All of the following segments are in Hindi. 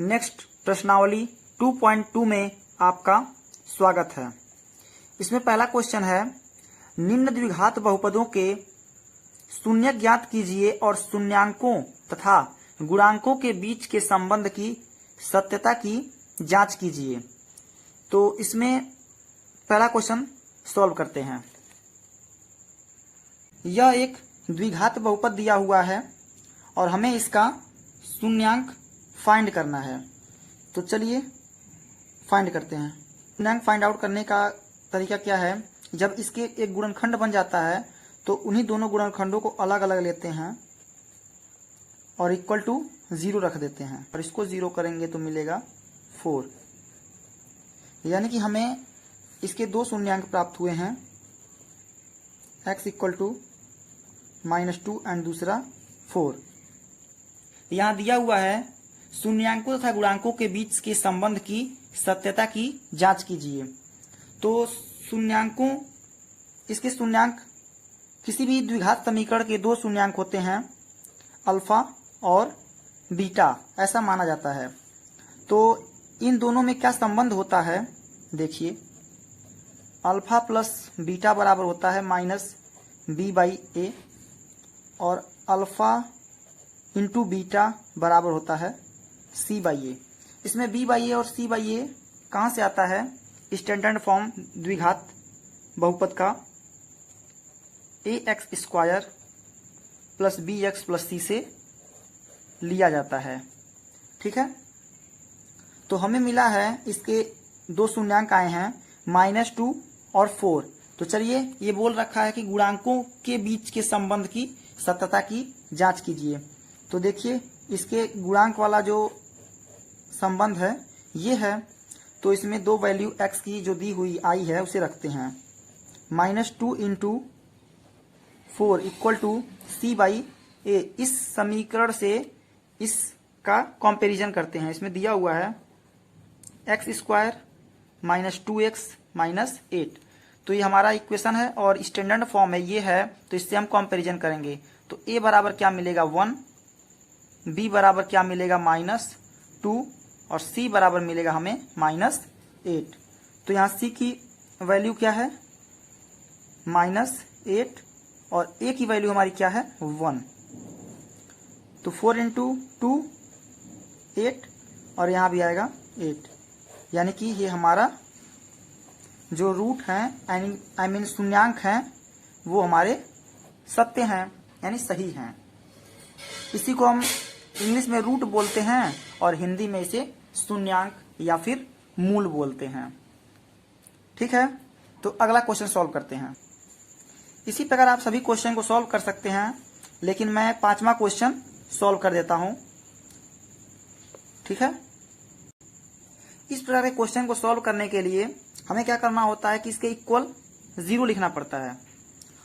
नेक्स्ट प्रश्नावली 2.2 में आपका स्वागत है। इसमें पहला क्वेश्चन है, निम्न द्विघात बहुपदों के शून्य ज्ञात कीजिए और शून्यांकों तथा गुणांकों के बीच के संबंध की सत्यता की जांच कीजिए। तो इसमें पहला क्वेश्चन सॉल्व करते हैं। यह एक द्विघात बहुपद दिया हुआ है और हमें इसका शून्यांक फाइंड करना है। तो चलिए फाइंड करते हैं। शून्यांक फाइंड आउट करने का तरीका क्या है, जब इसके एक गुणनखंड बन जाता है तो उन्हीं दोनों गुणनखंडों को अलग अलग लेते हैं और इक्वल टू 0 रख देते हैं और इसको 0 करेंगे तो मिलेगा 4। यानी कि हमें इसके दो शून्यांक प्राप्त हुए हैं, x इक्वल टू -2 एंड दूसरा 4। यहाँ दिया हुआ है शून्यांकों तथा गुणांकों के बीच के संबंध की सत्यता की जांच कीजिए। तो शून्यांकों, इसके शून्यांक किसी भी द्विघात समीकरण के दो शून्यांक होते हैं, अल्फा और बीटा, ऐसा माना जाता है। तो इन दोनों में क्या संबंध होता है, देखिए, अल्फा प्लस बीटा बराबर होता है -b/a और अल्फा इंटू बीटा बराबर होता है c/a। इसमें b/a और c/a कहाँ से आता है, स्टैंडर्ड फॉर्म द्विघात बहुपद का ax² plus bx plus c से लिया जाता है। ठीक है, तो हमें मिला है, इसके दो शून्यांक आए हैं -2 और 4। तो चलिए, ये बोल रखा है कि गुणांकों के बीच के संबंध की सत्यता की जांच कीजिए। तो देखिए, इसके गुणांक वाला जो संबंध है ये है, तो इसमें दो वैल्यू x की जो दी हुई आई है उसे रखते हैं। -2 इंटू 4 इक्वल टू c/a। इस समीकरण से इसका कंपैरिजन करते हैं। इसमें दिया हुआ है x² -2x -8। तो ये हमारा इक्वेशन है और स्टैंडर्ड फॉर्म है, ये है, तो इससे हम कंपैरिजन करेंगे। तो a बराबर क्या मिलेगा 1, b बराबर क्या मिलेगा -2 और c बराबर मिलेगा हमें -8। तो यहाँ c की वैल्यू क्या है -8 और a की वैल्यू हमारी क्या है 1। तो 4 इंटू 2 8 और यहाँ भी आएगा 8। यानी कि ये हमारा जो रूट हैं, आई मीन शून्यांक हैं, वो हमारे सत्य हैं, यानी सही हैं। इसी को हम इंग्लिश में रूट बोलते हैं और हिंदी में इसे शून्यांक या फिर मूल बोलते हैं। ठीक है, तो अगला क्वेश्चन सॉल्व करते हैं। इसी प्रकार आप सभी क्वेश्चन को सॉल्व कर सकते हैं, लेकिन मैं 5वां क्वेश्चन सॉल्व कर देता हूं। ठीक है, इस प्रकार के क्वेश्चन को सॉल्व करने के लिए हमें क्या करना होता है कि इसके इक्वल 0 लिखना पड़ता है,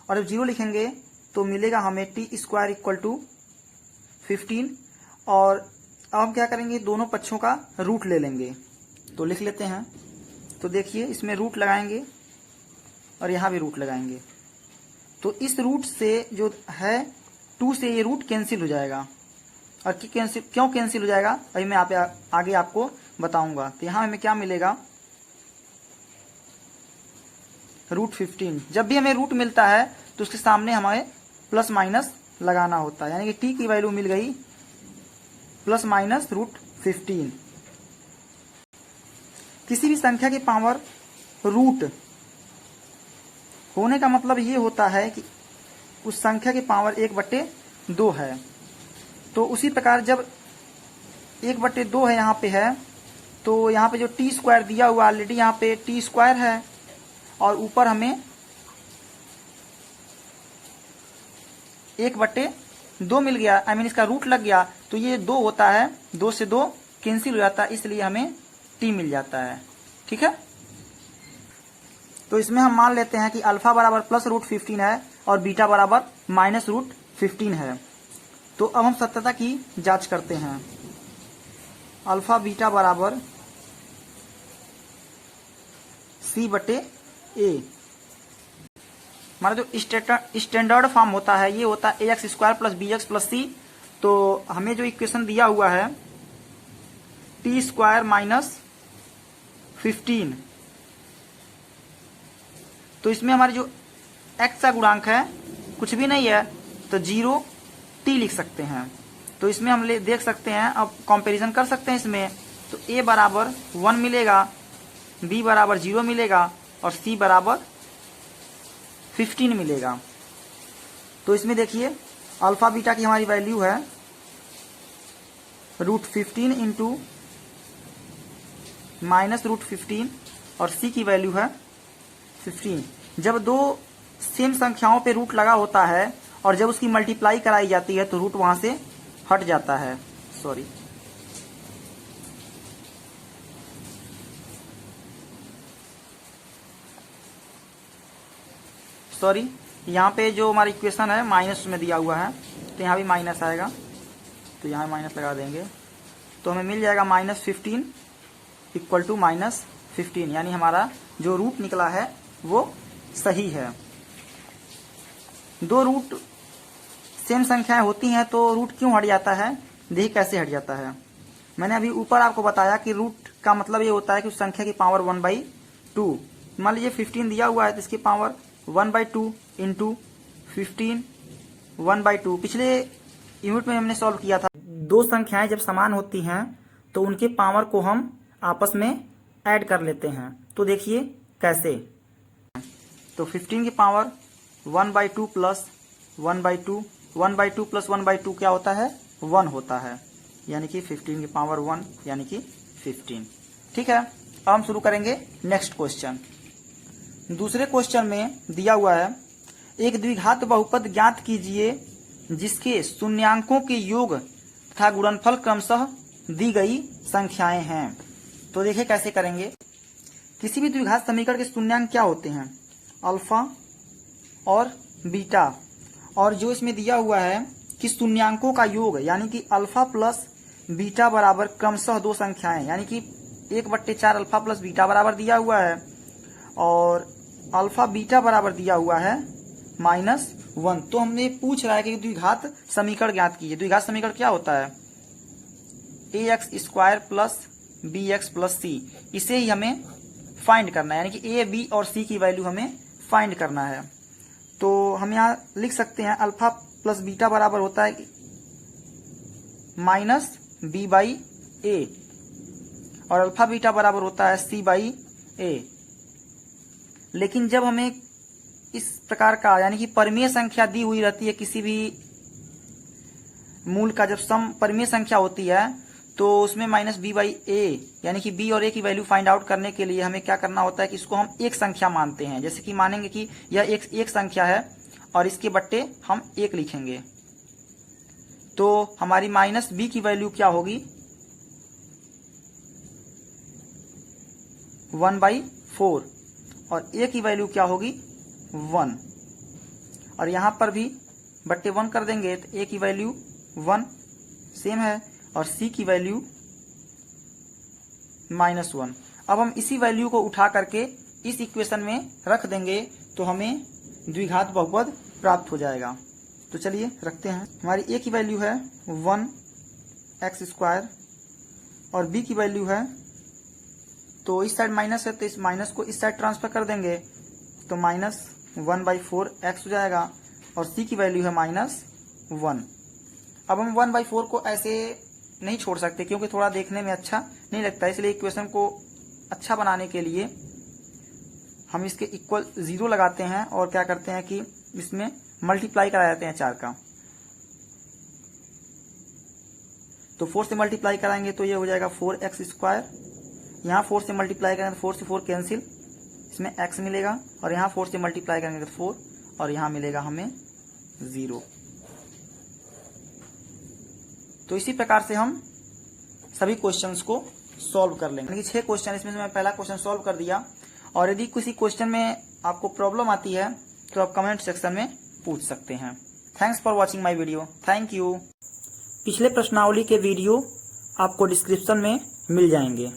और जब 0 लिखेंगे तो मिलेगा हमें t² इक्वल टू 15। और अब हम क्या करेंगे, दोनों पक्षों का रूट ले लेंगे। तो लिख लेते हैं। तो देखिए, इसमें रूट लगाएंगे और यहाँ भी रूट लगाएंगे। तो इस रूट से जो है 2 से ये रूट कैंसिल हो जाएगा। और क्यों कैंसिल हो जाएगा अभी मैं आगे आपको बताऊंगा। तो यहाँ हमें क्या मिलेगा, √15। जब भी हमें रूट मिलता है तो उसके सामने हमें प्लस माइनस लगाना होता है, यानी कि t की वैल्यू मिल गई ±√15। किसी भी संख्या की पावर रूट होने का मतलब ये होता है कि उस संख्या की पावर 1/2 है। तो उसी प्रकार जब 1/2 है यहाँ पे है, तो यहाँ पे जो t² दिया हुआ ऑलरेडी यहाँ पे t² है और ऊपर हमें 1/2 मिल गया, आई मीन इसका रूट लग गया। तो ये 2 होता है, 2 से 2 कैंसिल हो जाता है, इसलिए हमें t मिल जाता है। ठीक है, तो इसमें हम मान लेते हैं कि अल्फा बराबर +√15 है और बीटा बराबर -√15 है। तो अब हम सत्यता की जांच करते हैं। अल्फा बीटा बराबर c/a। हमारा जो स्टैंडर्ड फॉर्म होता है ये होता है ax² + bx + c। तो हमें जो इक्वेशन दिया हुआ है टी स्क्वायर माइनस 15। तो इसमें हमारी जो x का गुणांक है कुछ भी नहीं है तो 0t लिख सकते हैं। तो इसमें हम देख सकते हैं, अब कंपैरिजन कर सकते हैं इसमें। तो a बराबर 1 मिलेगा, b बराबर 0 मिलेगा और c बराबर 15 मिलेगा। तो इसमें देखिए अल्फा बीटा की हमारी वैल्यू है √15 इंटू माइनस √15 और c की वैल्यू है 15। जब दो सेम संख्याओं पे रूट लगा होता है और जब उसकी मल्टीप्लाई कराई जाती है तो रूट वहां से हट जाता है। सॉरी यहाँ पे जो हमारी इक्वेशन है माइनस में दिया हुआ है तो यहाँ भी माइनस आएगा, तो यहाँ माइनस लगा देंगे तो हमें मिल जाएगा -15 इक्वल टू -15, यानी हमारा जो रूट निकला है वो सही है। दो रूट सेम संख्याएं होती हैं तो रूट क्यों हट जाता है, देखिए कैसे हट जाता है। मैंने अभी ऊपर आपको बताया कि रूट का मतलब ये होता है कि उस संख्या की पावर 1/2। मान लीजिए 15 दिया हुआ है तो इसकी पावर 1/2 इंटू 15 1/2। पिछले यूनिट में हमने सॉल्व किया था, दो संख्याएं जब समान होती हैं तो उनके पावर को हम आपस में ऐड कर लेते हैं। तो देखिए कैसे, तो 15 की पावर 1/2 प्लस 1/2, 1/2 प्लस 1/2 क्या होता है 1 होता है, यानी कि 15 की पावर 1 यानी कि 15। ठीक है, अब हम शुरू करेंगे नेक्स्ट क्वेश्चन। दूसरे क्वेश्चन में दिया हुआ है एक द्विघात बहुपद ज्ञात कीजिए जिसके शून्यांकों के योग तथा गुणनफल क्रमशः दी गई संख्याएं हैं। तो देखिए कैसे करेंगे। किसी भी द्विघात समीकरण के शून्यांक क्या होते हैं, अल्फा और बीटा, और जो इसमें दिया हुआ है कि शून्यांकों का योग यानी कि अल्फा प्लस बीटा बराबर क्रमशः दो संख्याएं, यानी कि 1/4 अल्फा प्लस बीटा बराबर दिया हुआ है और अल्फा बीटा बराबर दिया हुआ है -1। तो हमने पूछ रहा है कि द्विघात समीकरण ज्ञात कीजिए। द्विघात समीकरण क्या होता है, ax² plus bx plus c, इसे ही हमें फाइंड करना है, यानी कि a, b और c की वैल्यू हमें फाइंड करना है। तो हम यहाँ लिख सकते हैं अल्फा प्लस बीटा बराबर होता है -b/a और अल्फा बीटा बराबर होता है c/a। लेकिन जब हमें इस प्रकार का यानी कि परिमेय संख्या दी हुई रहती है, किसी भी मूल का जब सम परिमेय संख्या होती है तो उसमें -b/a यानी कि b और a की वैल्यू फाइंड आउट करने के लिए हमें क्या करना होता है कि इसको हम एक संख्या मानते हैं। जैसे कि मानेंगे कि यह एक संख्या है और इसके बट्टे हम 1 लिखेंगे, तो हमारी -b की वैल्यू क्या होगी 1/4 और a की वैल्यू क्या होगी 1, और यहां पर भी बट्टे 1 कर देंगे तो a की वैल्यू 1 सेम है और c की वैल्यू -1। अब हम इसी वैल्यू को उठा करके इस इक्वेशन में रख देंगे तो हमें द्विघात बहुपद प्राप्त हो जाएगा। तो चलिए रखते हैं। हमारी a की वैल्यू है 1x² और b की वैल्यू है, तो इस साइड माइनस है तो इस माइनस को इस साइड ट्रांसफर कर देंगे तो -1/4x हो जाएगा और c की वैल्यू है -1। अब हम 1/4 को ऐसे नहीं छोड़ सकते क्योंकि थोड़ा देखने में अच्छा नहीं लगता, इसलिए इक्वेशन को अच्छा बनाने के लिए हम इसके इक्वल 0 लगाते हैं और क्या करते हैं कि इसमें मल्टीप्लाई करा जाते हैं 4 का। तो 4 से मल्टीप्लाई कराएंगे तो ये हो जाएगा 4x²। यहाँ 4 से मल्टीप्लाई करेंगे तो 4 से 4 कैंसिल, इसमें x मिलेगा और यहाँ 4 से मल्टीप्लाई करेंगे तो 4 और यहाँ मिलेगा हमें 0। तो इसी प्रकार से हम सभी क्वेश्चंस को सॉल्व कर लेंगे। यानी कि 6 क्वेश्चन, इसमें से मैं पहला क्वेश्चन सॉल्व कर दिया। और यदि किसी क्वेश्चन में आपको प्रॉब्लम आती है तो आप कमेंट सेक्शन में पूछ सकते हैं। Thanks for watching my video, thank you. पिछले प्रश्नावली के वीडियो आपको डिस्क्रिप्शन में मिल जाएंगे।